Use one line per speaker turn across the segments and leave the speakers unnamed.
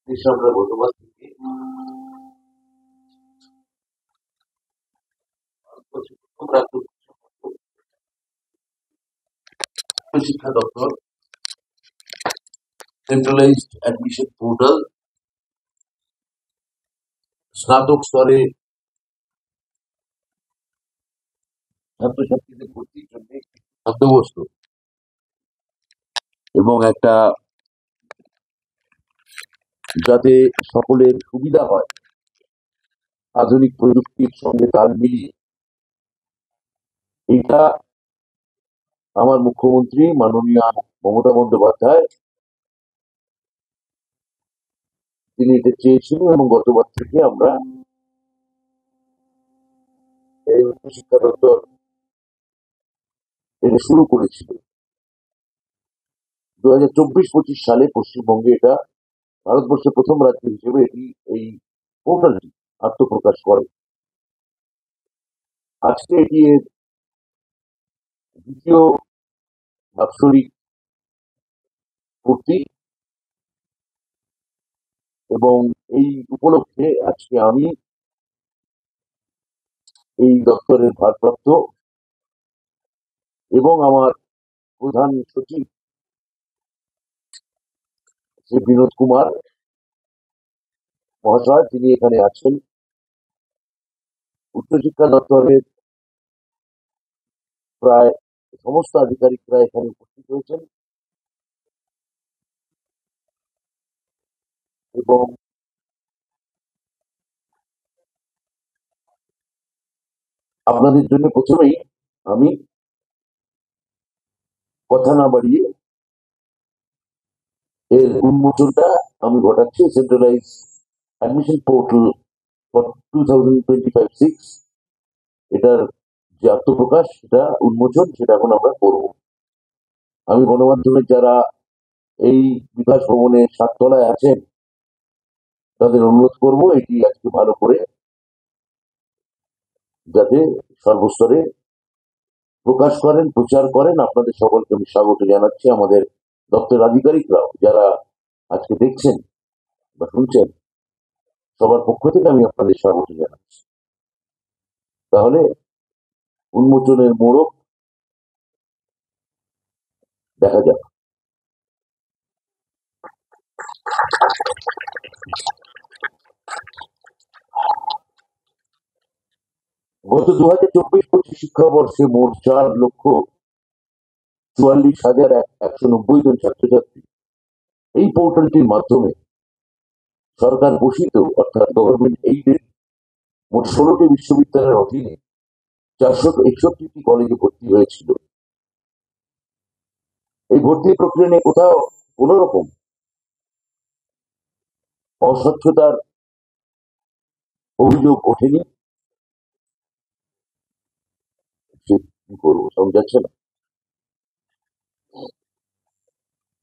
আমরা গতবার থেকে শিক্ষা দপ্তর সেন্ট্রালাইজড অ্যাডমিশন পোর্টাল স্নাতক স্তরে ছাত্রছাত্রীদের ভর্তির জন্য একটি বন্দোবস্ত এবং একটা যাতে সকলের সুবিধা হয় আধুনিক প্রযুক্তির সঙ্গে তাল মিলিয়ে এটা আমার মুখ্যমন্ত্রী মাননীয় মমতা বন্দ্যোপাধ্যায় তিনি এটা চেয়েছিলেন এবং গতবার থেকে আমরা এই উচ্চশিক্ষা দপ্তর এটা শুরু করেছিল। 2024-25 সালে পশ্চিমবঙ্গে এটা ভারতবর্ষের প্রথম রাজ্য হিসেবে এটি এই পোর্টালটি আত্মপ্রকাশ করে। আজকে এটি এর দ্বিতীয় বাৎসরিক পূর্তি এবং এই উপলক্ষে আজকে আমি এই দপ্তরের ভারপ্রাপ্ত এবং আমার প্রধান সচিব শ্রী বিনোদ কুমার মহাশয় তিনি এখানে আছেন। উচ্চশিক্ষা দপ্তরের প্রায় সমস্ত আধিকারিকরা এখানে উপস্থিত হয়েছেন এবং আপনাদের জন্য প্রথমেই আমি কথা না বাড়িয়ে এর উন্মোচনটা আমি ঘটাচ্ছি। সেন্ট্রালাইজ অ্যাডমিশন পোর্টাল ফর 2025-6 এটার যে আত্মপ্রকাশ সেটা উন্মোচন সেটা এখন আমরা করব। আমি গণমাধ্যমের যারা এই বিকাশ ভবনের 7 তলায় আছেন তাদের অনুরোধ করব এটি আজকে ভালো করে যাতে সর্বস্তরে প্রকাশ করেন, প্রচার করেন। আপনাদের সকলকে আমি স্বাগত জানাচ্ছি। আমাদের দপ্তরের আধিকারিকরাও যারা আজকে দেখছেন বা শুনছেন সবার পক্ষ থেকে আমি আপনাদের স্বাগত জানাচ্ছি। তাহলে উন্মোচনের মোড়ক দেখা যাক। গত 2024-25 শিক্ষাবর্ষে মোট 4,44,190 জন ছাত্রছাত্রী এই পোর্টালটির মাধ্যমে সরকার পোষিত অর্থাৎ গভর্নমেন্ট এইডেড মোট 16টি বিশ্ববিদ্যালয়ের অধীনে 461টি কলেজে ভর্তি হয়েছিল। এই ভর্তি প্রক্রিয়া নিয়ে কোথাও কোনো রকম অস্বচ্ছতার অভিযোগ ওঠেনি। সে কি করবো, সাউন্ড যাচ্ছে না,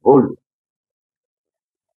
হোল্ড।